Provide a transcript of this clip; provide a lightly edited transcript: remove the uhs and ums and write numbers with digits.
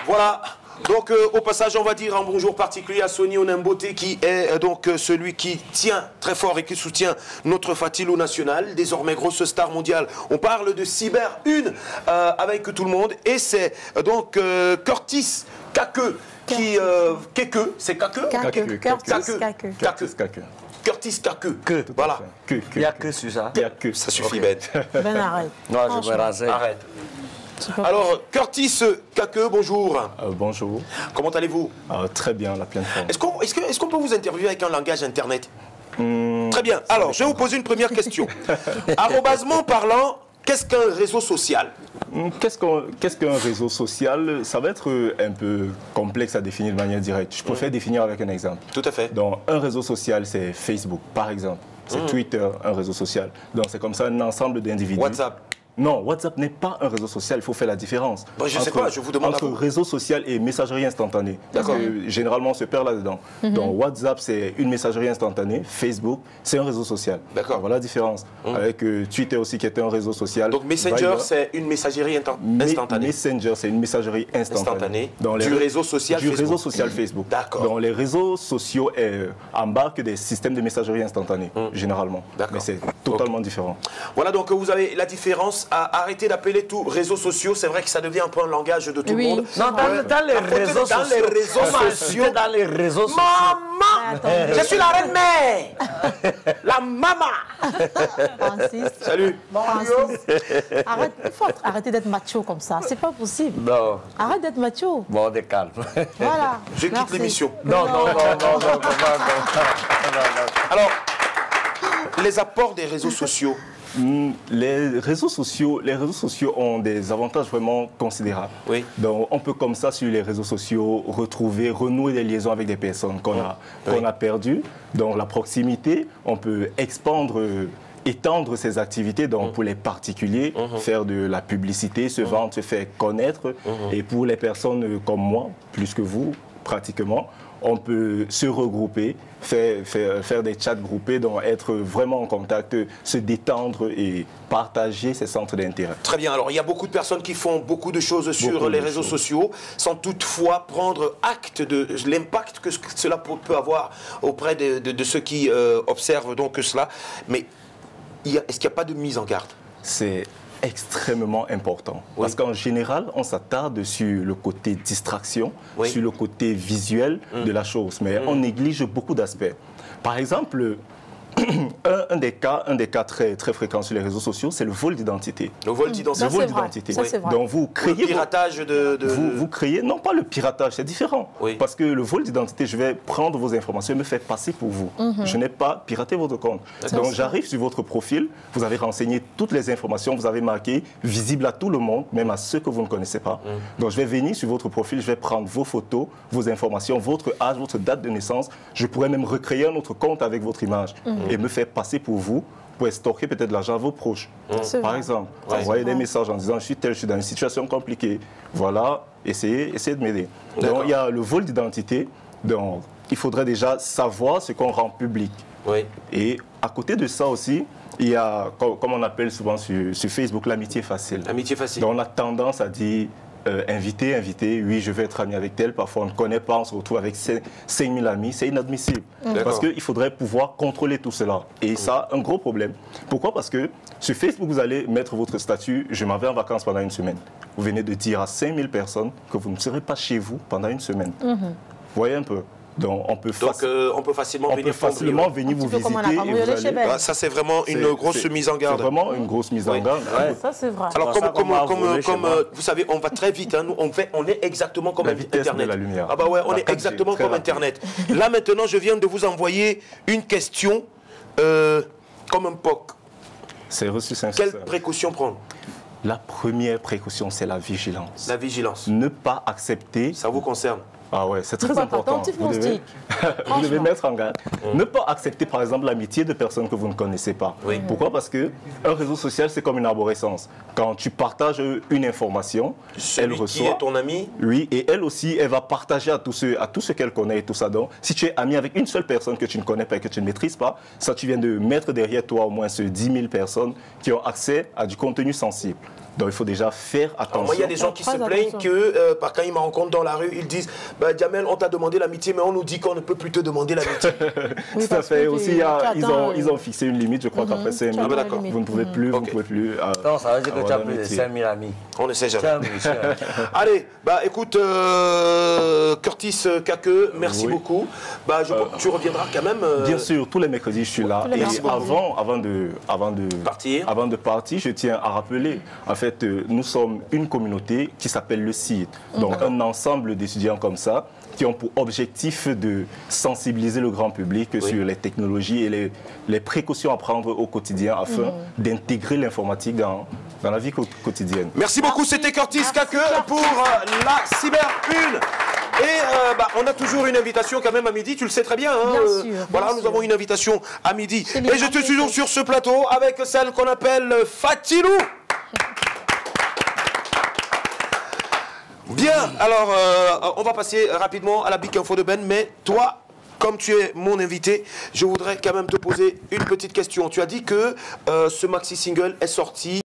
Voilà. Donc, au passage, on va dire un bonjour particulier à Sonny Onimboté, qui est donc celui qui tient très fort et qui soutient notre Fatilou national, désormais grosse star mondiale. On parle de Cyber 1 avec tout le monde. Et c'est donc Curtis Kake qui... Keke, c'est Kake Curtis Kake. Voilà. Il n'y a que sur ça. Il y a que. Ça suffit, Ben. Ben arrête. Non, je me rasais. Arrête. Alors, Curtis Kake, bonjour. Bonjour. Comment allez-vous? Très bien, la pleine forme. Est-ce qu'on peut vous interviewer avec un langage internet? Très bien. Alors, je vais vous poser une première question. Arrobasement parlant, qu'est-ce qu'un réseau social? Qu'est-ce qu'un réseau social? Ça va être un peu complexe à définir de manière directe. Je préfère définir avec un exemple. Tout à fait. Donc, un réseau social, c'est Facebook, par exemple. C'est Twitter, un réseau social. Donc, c'est comme ça un ensemble d'individus. WhatsApp. Non, WhatsApp n'est pas un réseau social, il faut faire la différence. Bon, je ne sais pas, je vous demande entre réseau social et messagerie instantanée. Parce que généralement, on se perd là-dedans. Donc WhatsApp, c'est une messagerie instantanée. Facebook, c'est un réseau social. D'accord. Voilà la différence. Avec Twitter aussi, qui est un réseau social. Donc Messenger, c'est une messagerie instantanée. Messenger, c'est une messagerie instantanée. Du réseau social Facebook. Du réseau social Facebook. D'accord. Donc les réseaux sociaux embarquent des systèmes de messagerie instantanée, généralement. Mais c'est totalement différent. Voilà, donc vous avez la différence. À arrêter d'appeler tout réseaux sociaux, c'est vrai que ça devient un peu un langage de tout le monde. Non, dans les réseaux sociaux. Dans les réseaux sociaux. Maman, je suis la reine-mère. La maman. Francis. Salut. Francis. Arrête, il faut arrêter d'être macho comme ça. C'est pas possible. Non. Arrête d'être macho. Bon, on est calme. Voilà. Je quitte l'émission. Non. Alors, les apports des réseaux sociaux. Les réseaux sociaux ont des avantages vraiment considérables. Oui. Donc, on peut comme ça, sur les réseaux sociaux, renouer des liaisons avec des personnes qu'on a perdues. Donc, la proximité, on peut étendre ses activités donc pour les particuliers, faire de la publicité, se vendre, se faire connaître. Et pour les personnes comme moi, plus que vous, pratiquement, on peut se regrouper, faire des chats groupés, donc être vraiment en contact, se détendre et partager ses centres d'intérêt. Très bien. Alors, il y a beaucoup de personnes qui font beaucoup de choses sur les réseaux sociaux sans toutefois prendre acte de l'impact que cela peut avoir auprès de ceux qui observent donc cela. Mais est-ce qu'il n'y a pas de mise en garde? C'est extrêmement important. Oui. Parce qu'en général, on s'attarde sur le côté distraction, sur le côté visuel de la chose, mais on néglige beaucoup d'aspects. Par exemple, un des cas très fréquents sur les réseaux sociaux, c'est le vol d'identité. Le vol d'identité. Le vol d'identité. Donc vous créez... Le piratage Vous créez... Non, pas le piratage, c'est différent. Oui. Parce que le vol d'identité, je vais prendre vos informations et me faire passer pour vous. Je n'ai pas piraté votre compte. Donc j'arrive sur votre profil, vous avez renseigné toutes les informations, vous avez marqué visible à tout le monde, même à ceux que vous ne connaissez pas. Donc je vais venir sur votre profil, je vais prendre vos photos, vos informations, votre âge, votre date de naissance. Je pourrais même recréer un autre compte avec votre image. Et me faire passer pour vous, pour stocker peut-être l'argent à vos proches. Par exemple, envoyer des messages en disant je suis dans une situation compliquée. Voilà, essayez de m'aider. Donc il y a le vol d'identité. Donc il faudrait déjà savoir ce qu'on rend public. Oui. Et à côté de ça aussi, il y a, comme on appelle souvent sur Facebook, l'amitié facile. L'amitié facile. Donc on a tendance à dire invité, oui, je vais être ami avec tel. Parfois, on ne connaît pas, on se retrouve avec 5000 amis. C'est inadmissible. Parce qu'il faudrait pouvoir contrôler tout cela. Et ça, un gros problème. Pourquoi? Parce que sur Facebook, vous allez mettre votre statut « Je m'en vais en vacances pendant une semaine ». Vous venez de dire à 5000 personnes que vous ne serez pas chez vous pendant une semaine. Vous voyez un peu? Donc, on peut facilement venir vous visiter. Et vous allez... Ça, c'est vraiment une grosse mise en garde. C'est vraiment une grosse mise en garde. Ça, c'est vrai. Alors, comme vous savez, on va très vite. Hein, nous, on est exactement comme la vitesse Internet. de la lumière. Ah bah ouais, on est exactement comme Internet. Là, maintenant, je viens de vous envoyer une question comme un POC. C'est reçu 500. Quelle précaution prendre? La première précaution, c'est la vigilance. La vigilance. Ne pas accepter... Ça vous concerne? Ah ouais, c'est très important. Vous devez mettre en garde. Ne pas accepter, par exemple, l'amitié de personnes que vous ne connaissez pas. Oui. Pourquoi? Parce qu'un réseau social, c'est comme une arborescence. Quand tu partages une information, elle reçoit... Qui est ton ami? Oui, et elle aussi, elle va partager à tous ceux qu'elle connaît et tout ça. Donc, si tu es ami avec une seule personne que tu ne connais pas et que tu ne maîtrises pas, ça, tu viens de mettre derrière toi au moins 10 000 personnes qui ont accès à du contenu sensible. Donc il faut déjà faire attention. Alors moi, il y a des gens qui se plaignent que quand ils me rencontrent dans la rue, ils disent bah, Jamel, on t'a demandé l'amitié, mais on nous dit qu'on ne peut plus te demander l'amitié. Oui, tout à fait. Aussi, ils ont fixé fixé une limite. Je crois qu'après 5 000, vous ne pouvez plus. Vous ne pouvez plus non, ça veut dire que tu as plus de 5 000 amis. On ne sait jamais. Allez, bah écoute, Curtis Kake, merci beaucoup. Bah, tu reviendras quand même. Bien sûr, tous les mercredis, je suis là. Et avant de partir, je tiens à rappeler, en fait, nous sommes une communauté qui s'appelle le CID. Donc, un ensemble d'étudiants comme ça, qui ont pour objectif de sensibiliser le grand public sur les technologies et les précautions à prendre au quotidien afin d'intégrer l'informatique dans la vie quotidienne. Merci beaucoup, c'était Curtis Kake pour la Cyber 1. Et on a toujours une invitation quand même à midi, tu le sais très bien. Hein, bien sûr, voilà, nous avons une invitation à midi. Et je suis toujours sur ce plateau avec celle qu'on appelle Fatilou. Bien, alors on va passer rapidement à la Big Info de Ben, mais toi, comme tu es mon invité, je voudrais quand même te poser une petite question. Tu as dit que ce maxi single est sorti